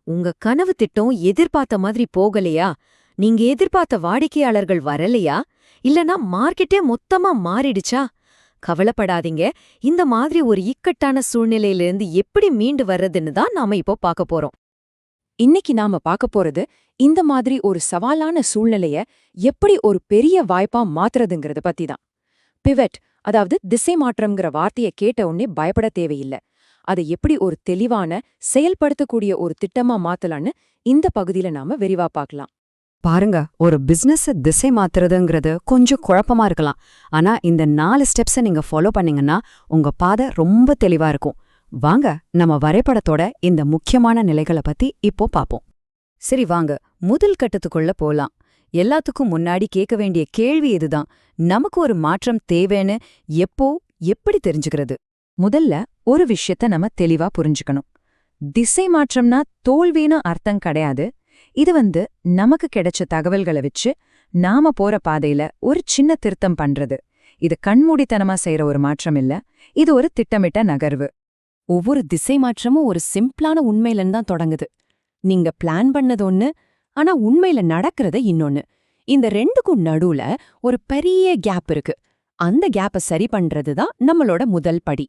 உங்க கனவு திட்டம் எதிர்பார்த்த மாதிரி போகலையா? நீங்க எதிர்பார்த்த வாடிக்கையாளர்கள் வரலையா? இல்லனா மார்க்கெட்டே மொத்தமா மாறிடுச்சா? கவலைப்படாதீங்க. இந்த மாதிரி ஒரு இக்கட்டான சூழ்நிலையிலிருந்து எப்படி மீண்டு வர்றதுன்னு தான் நாம இப்போ பார்க்க போறோம். இன்னைக்கு நாம பார்க்க போறது இந்த மாதிரி ஒரு சவாலான சூழ்நிலைய எப்படி ஒரு பெரிய வாய்ப்பா மாத்துறதுங்கறத பத்தி தான். பிவட், அதாவது திசை மாற்றம்ங்கிற வார்த்தையை கேட்ட உடனே பயப்பட தேவையில்ல. அதை எப்படி ஒரு தெளிவான செயல்படுத்தக்கூடிய ஒரு திட்டமா மாத்தலான்னு இந்த பகுதியில நாம விரிவா பார்க்கலாம். பாருங்க, ஒரு பிசினஸ் திசை மாத்துறதுங்கிறது கொஞ்சம் குழப்பமா இருக்கலாம். ஆனா இந்த 4 ஸ்டெப்ஸை நீங்க ஃபாலோ பண்ணீங்கன்னா உங்க பாதை ரொம்ப தெளிவா இருக்கும். வாங்க, நம்ம வரைபடத்தோட இந்த முக்கியமான நிலைகளை பத்தி இப்போ பாப்போம். சரி, வாங்க முதல் கட்டத்துக்குள்ள போலாம். எல்லாத்துக்கும் முன்னாடி கேட்க வேண்டிய கேள்வி இதுதான். நமக்கு ஒரு மாற்றம் தேவைன்னு எப்போ, எப்படி தெரிஞ்சுக்கிறது? முதல்ல ஒரு விஷயத்த நம்ம தெளிவா புரிஞ்சுக்கணும். திசை மாற்றம்னா தோல்வின்னு அர்த்தம் கிடையாது. இது நமக்கு கிடைச்ச தகவல்களை வச்சு நாம போற பாதையில ஒரு சின்ன திருத்தம் பண்றது. இது கண்மூடித்தனமா செய்யற ஒரு மாற்றம் இல்ல, இது ஒரு திட்டமிட்ட நகர்வு. ஒவ்வொரு திசை மாற்றமும் ஒரு சிம்பிளான உண்மையிலன்னு தான் தொடங்குது. நீங்க பிளான் பண்ணது ஒண்ணு, ஆனா உண்மையில நடக்கிறது இன்னொன்னு. இந்த ரெண்டுக்கும் நடுவுல ஒரு பெரிய கேப் இருக்கு. அந்த கேப்பை சரி பண்றது தான் நம்மளோட முதல் படி.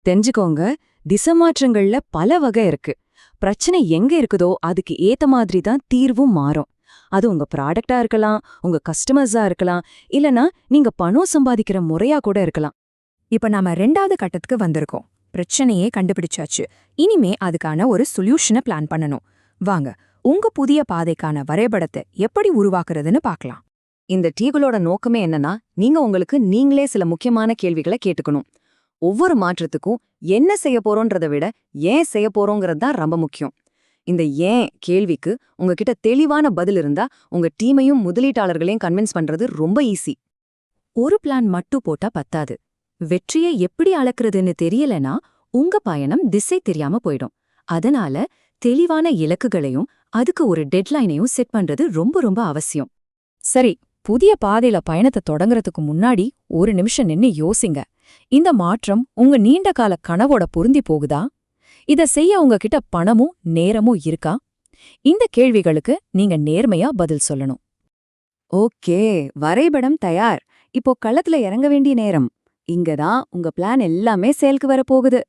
தெரிஞ்சுக்கோங்க, திசை மாற்றங்கள்ல பல வகை இருக்கு. பிரச்சனை எங்க இருக்குதோ அதுக்கு ஏத்த மாதிரி தான் தீர்வும் மாறும். அது உங்க ப்ராடக்டா இருக்கலாம், உங்க கஸ்டமர்ஸா இருக்கலாம், இல்லனா நீங்க பணம் சம்பாதிக்கிற முறையா கூட இருக்கலாம். இப்ப நாம 2வது கட்டத்துக்கு வந்திருக்கோம். பிரச்சனையே கண்டுபிடிச்சாச்சு. இனிமே அதுக்கான ஒரு சொல்யூஷனை பிளான் பண்ணணும். வாங்க, உங்க புதிய பாதைக்கான வரைபடத்தை எப்படி உருவாக்குறதுன்னு பார்க்கலாம். இந்த டீகளோட நோக்கமே என்னன்னா, நீங்க உங்களுக்கு நீங்களே சில முக்கியமான கேள்விகளை கேட்டுக்கணும். ஒவ்வொரு மாற்றத்துக்கும் என்ன செய்ய போறோன்றதை விட ஏன் செய்ய போறோங்கிறது தான் ரொம்ப முக்கியம். இந்த ஏன் கேள்விக்கு உங்ககிட்ட தெளிவான பதில் இருந்தா உங்க டீமையும் முதலீட்டாளர்களையும் கன்வின்ஸ் பண்றது ரொம்ப ஈஸி. ஒரு பிளான் மட்டும் போட்டா பத்தாது. வெற்றியை எப்படி அளக்குறதுன்னு தெரியலனா உங்க பயணம் திசை தெரியாம போயிடும். அதனால தெளிவான இலக்குகளையும் அதுக்கு ஒரு டெட்லைனையும் செட் பண்றது ரொம்ப ரொம்ப அவசியம். சரி, புதிய பாதையில பயணத்தை தொடங்குறதுக்கு முன்னாடி ஒரு நிமிஷம் நின்னு யோசிங்க. இந்த மாற்றம் உங்க நீண்ட கால கனவோட பொருந்தி போகுதா? இத செய்ய உங்ககிட்ட பணமும் நேரமும் இருக்கா? இந்த கேள்விகளுக்கு நீங்க நேர்மையா பதில் சொல்லணும். ஓகே, வரைபடம் தயார். இப்போ களத்துல இறங்க வேண்டிய நேரம். இங்கதான் உங்க பிளான் எல்லாமே செயலுக்கு வரப்போகுது.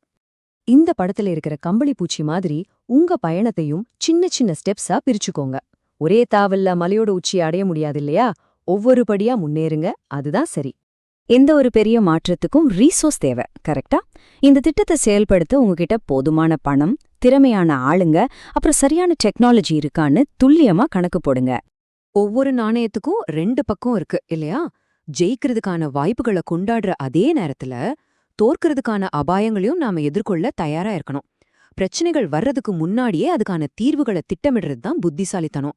இந்த படத்துல இருக்கிற கம்பளி பூச்சி மாதிரி உங்க பயணத்தையும் சின்ன சின்ன ஸ்டெப்ஸா பிரிச்சுக்கோங்க. ஒரே தாவல்ல மலையோட உச்சியை அடைய முடியாது இல்லையா? ஒவ்வொரு படியா முன்னேறுங்க, அதுதான் சரி. எந்த ஒரு பெரிய மாற்றத்துக்கும் ரீசோர்ஸ் தேவை, கரெக்டா? இந்த திட்டத்தை செயல்படுத்த உங்ககிட்ட போதுமான பணம், திறமையான ஆளுங்க, அப்புறம் சரியான டெக்னாலஜி இருக்கான்னு துல்லியமா கணக்கு போடுங்க. ஒவ்வொரு நாணயத்துக்கும் 2 பக்கம் இருக்கு இல்லையா? ஜெயிக்கிறதுக்கான வாய்ப்புகளை கொண்டாடுற அதே நேரத்துல தோற்கிறதுக்கான அபாயங்களையும் நாம எதிர்கொள்ள தயாரா இருக்கணும். பிரச்சனைகள் வர்றதுக்கு முன்னாடியே அதுக்கான தீர்வுகளை திட்டமிடுறது தான் புத்திசாலித்தனம்.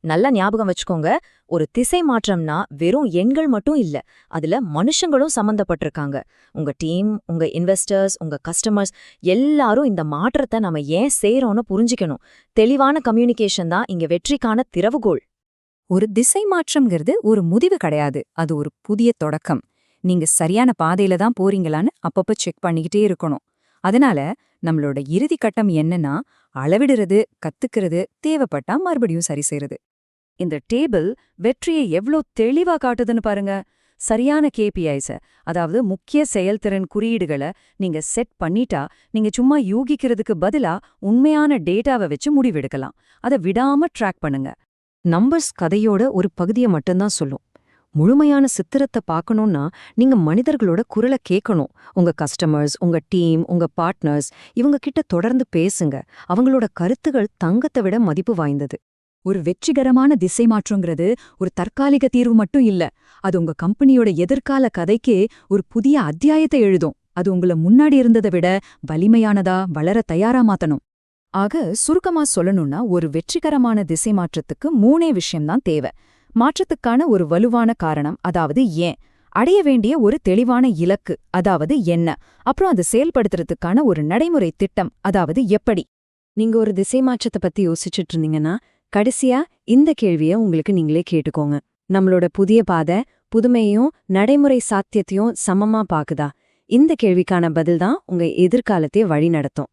நல்லா ஞாபகம் வச்சுக்கோங்க, ஒரு திசை மாற்றம்னா வெறும் எண்கள் மட்டும் இல்ல, அதுல மனுஷங்களும் சம்பந்தப்பட்டிருக்காங்க. உங்க டீம், உங்க இன்வெஸ்டர்ஸ், உங்க கஸ்டமர்ஸ் எல்லாரும் இந்த மாற்றத்தை நம்ம ஏன் செய்யறோம்னு புரிஞ்சுக்கணும். தெளிவான கம்யூனிகேஷன் தான் இங்க வெற்றிக்கான திறவுகோல். ஒரு திசை மாற்றம்ங்கிறது ஒரு முடிவு கிடையாது, அது ஒரு புதிய தொடக்கம். நீங்க சரியான பாதையில தான் போறீங்களான்னு அப்பப்ப செக் பண்ணிக்கிட்டே இருக்கணும். அதனால நம்மளோட இறுதி கட்டம் என்னன்னா, அளவிடுறது, கத்துக்கிறது, தேவைப்பட்டா மறுபடியும் சரி செய்யறது. இந்த டேபிள் வெற்றியை எவ்ளோ தெளிவா காட்டுதுன்னு பாருங்க. சரியான KPIs, அதாவது முக்கிய செயல்திறன் குறியீடுகளை நீங்க செட் பண்ணிட்டா, நீங்க சும்மா யூகிக்கிறதுக்கு பதிலா உண்மையான டேட்டாவை வச்சு முடிவெடுக்கலாம். அதை விடாம ட்ராக் பண்ணுங்க. நம்பர்ஸ் கதையோட ஒரு பகுதியை மட்டும்தான் சொல்லும். முழுமையான சித்திரத்தை பார்க்கணும்னா நீங்க மனிதர்களோட குரலை கேட்கணும். உங்க கஸ்டமர்ஸ், உங்க டீம், உங்க பார்ட்னர்ஸ், இவங்க கிட்ட தொடர்ந்து பேசுங்க. அவங்களோட கருத்துகள் தங்கத்தை விட மதிப்பு வாய்ந்தது. ஒரு வெற்றிகரமான திசை மாற்றங்கிறது ஒரு தற்காலிக தீர்வு மட்டும் இல்ல, அது உங்க கம்பெனியோட எதிர்கால கதைக்கே ஒரு புதிய அத்தியாயத்தை எழுதும். அது உங்களை முன்னாடி இருந்ததை விட வலிமையானதா, வளர தயாரா மாத்தணும். ஆக சுருக்கமா சொல்லணும்னா, ஒரு வெற்றிகரமான திசை மாற்றத்துக்கு 3 விஷயம்தான் தேவை. மாற்றத்துக்கான ஒரு வலுவான காரணம், அதாவது ஏன், அடைய வேண்டிய ஒரு தெளிவான இலக்கு, அதாவது என்ன, அப்புறம் அதை செயல்படுத்துறதுக்கான ஒரு நடைமுறை திட்டம், அதாவது எப்படி. நீங்க ஒரு திசை மாற்றத்தை பத்தி யோசிச்சுட்டு இருந்தீங்கன்னா கடைசியா இந்த கேள்விய உங்களுக்கு நீங்களே கேட்டுக்கோங்க. நம்மளோட புதிய பாதை புதுமையையும் நடைமுறை சாத்தியத்தையும் சமமா பாக்குதா? இந்த கேள்விக்கான பதில் தான் உங்க எதிர்காலத்தையே வழி நடத்தும்.